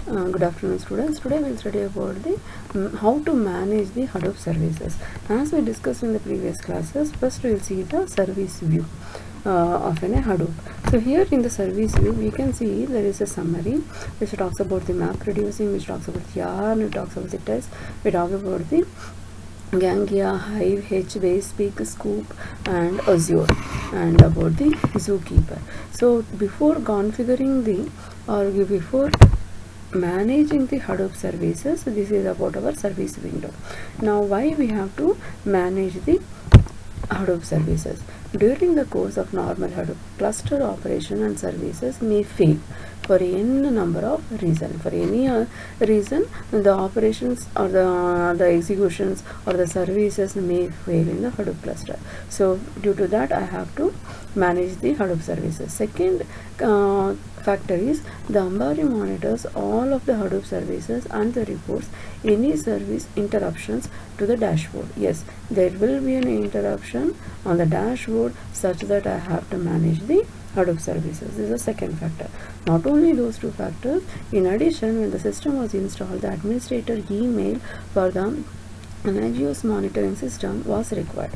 Good afternoon, students. Today we'll study about the how to manage the Hadoop services. As we discussed in the previous classes, first we'll see the service view of a Hadoop. So here in the service view, we can see there is a summary which talks about the map reducing, which talks about yarn, it talks about the test, we talk about the Gangia, Hive, H, Base, Peak, Scoop, and Azure, and about the Zookeeper. So before configuring the before managing the Hadoop services, this is about our service window. Now why we have to manage the Hadoop services? During the course of normal Hadoop, cluster operation and services may fail for n number of reasons. For any reason, the operations or the executions or the services may fail in the Hadoop cluster. So due to that, I have to manage the Hadoop services. Second factor is the Ambari monitors all of the Hadoop services and the reports any service interruptions to the dashboard. Yes, there will be an interruption on the dashboard such that I have to manage the Hadoop services. This is the second factor. Not only those two factors, in addition, when the system was installed, the administrator email for the Nagios monitoring system was required.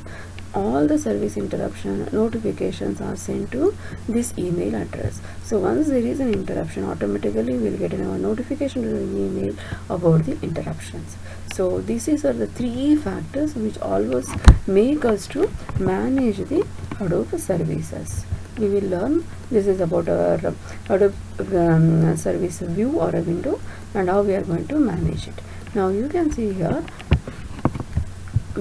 All the service interruption notifications are sent to this email address. So once there is an interruption, automatically we will get a notification to the email about the interruptions. So these are the three factors which always make us to manage the Hadoop services. We will learn, this is about our Hadoop service view or a window and how we are going to manage it. Now you can see here,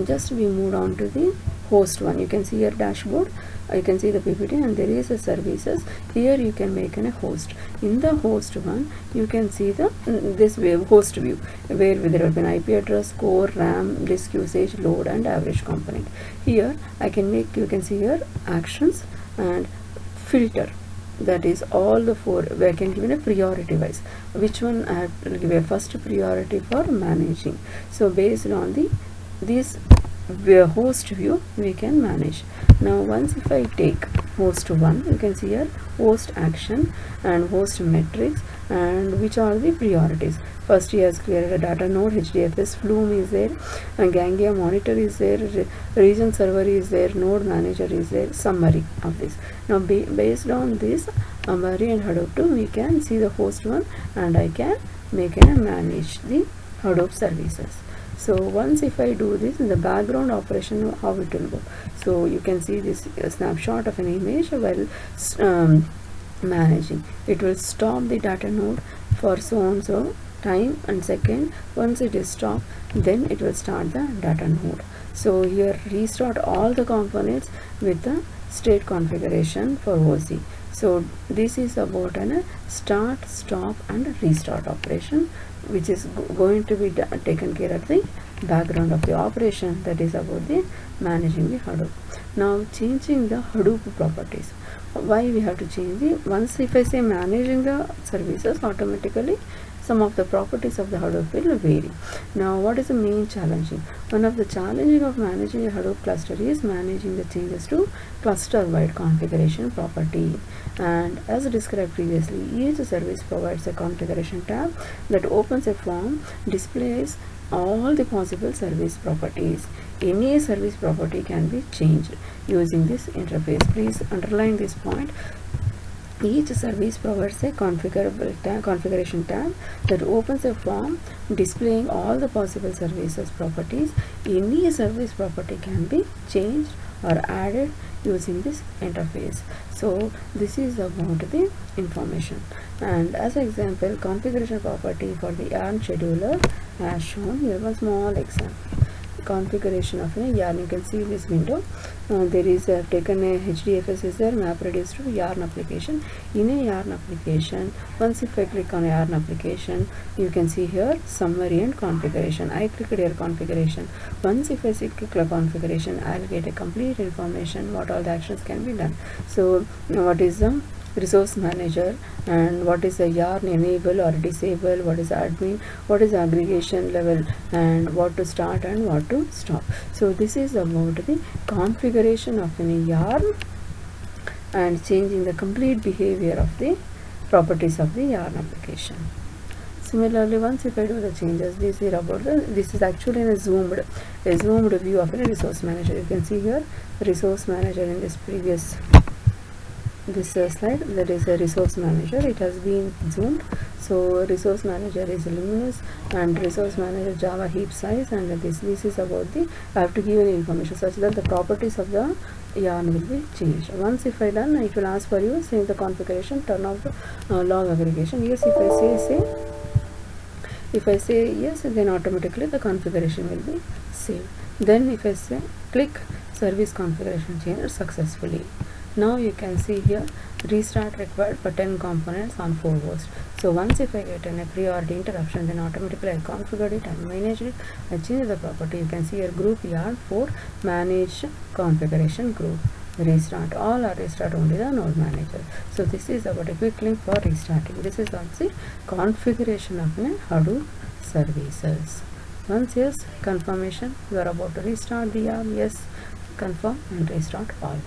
just we moved on to the host one. You can see your dashboard, you can see the PPT, and there is a services. Here you can make a host. In the host one, you can see the this host view where there will be an IP address, core, RAM, disk usage, load, and average component. Here I can make, you can see here actions and filter. That is all the four. I can give it a priority wise. Which one I have to give a first priority for managing. So based on the this host view we can manage. Now once if I take host 1, you can see here host action and host metrics and which are the priorities. First he has created a data node, HDFS, Flume is there, and Gangia monitor is there, region server is there, node manager is there, summary of this. Now based on this Ambari and Hadoop 2, we can see the host 1 and I can make and manage the Hadoop services. So once if I do this in the background operation, how it will go. So you can see this snapshot of an image while managing. It will stop the data node for so and so time and second. Once it is stopped, then it will start the data node. So here restart all the components with the state configuration for OC. So this is about a start, stop and restart operation, which is going to be taken care of the background of the operation, that is about the managing the Hadoop. Now changing the Hadoop properties. Why we have to change the, once if I say managing the services, automatically some of the properties of the Hadoop will vary. Now what is the main challenging? One of the challenging of managing a Hadoop cluster is managing the changes to cluster wide configuration property. And as described previously, each service provides a configuration tab that opens a form, displays all the possible service properties. Any service property can be changed using this interface. Please underline this point. Each service provides a configuration tab that opens a form displaying all the possible services properties. Any service property can be changed or added using this interface. So this is about the information. And as an example, configuration property for the yarn scheduler as shown here. One small example. Configuration of a yarn. You can see this window. There is taken a HDFS is there, map reduced to yarn application. In a yarn application, once if I click on a yarn application, you can see here summary and configuration. I click here configuration. Once if I click configuration, I'll get a complete information what all the actions can be done. So what is the resource manager and what is the yarn enable or disable, what is the admin, what is the aggregation level, and what to start and what to stop. So this is about the configuration of a yarn and changing the complete behavior of the properties of the yarn application. Similarly, once if I do the changes, this is actually in a zoomed view of a resource manager. You can see here resource manager in this previous slide, that is a resource manager. It has been zoomed. So resource manager is luminous, and resource manager Java heap size, and this is about the, I have to give any information such that the properties of the yarn will be changed. Once if I done, it will ask for you save the configuration, turn off the log aggregation. Yes, if I say yes, then automatically the configuration will be saved. Then if I say click service configuration changed successfully. Now you can see here restart required for 10 components on 4 hosts. So once if I get a priority interruption, then automatically I configured it, I managed it, I changed the property. You can see here group yarn for manage configuration group. Restart all or restart only the node manager. So this is about a quick link for restarting. This is also configuration of a Hadoop services. Once yes, confirmation, you are about to restart the yarn, yes, confirm and restart all.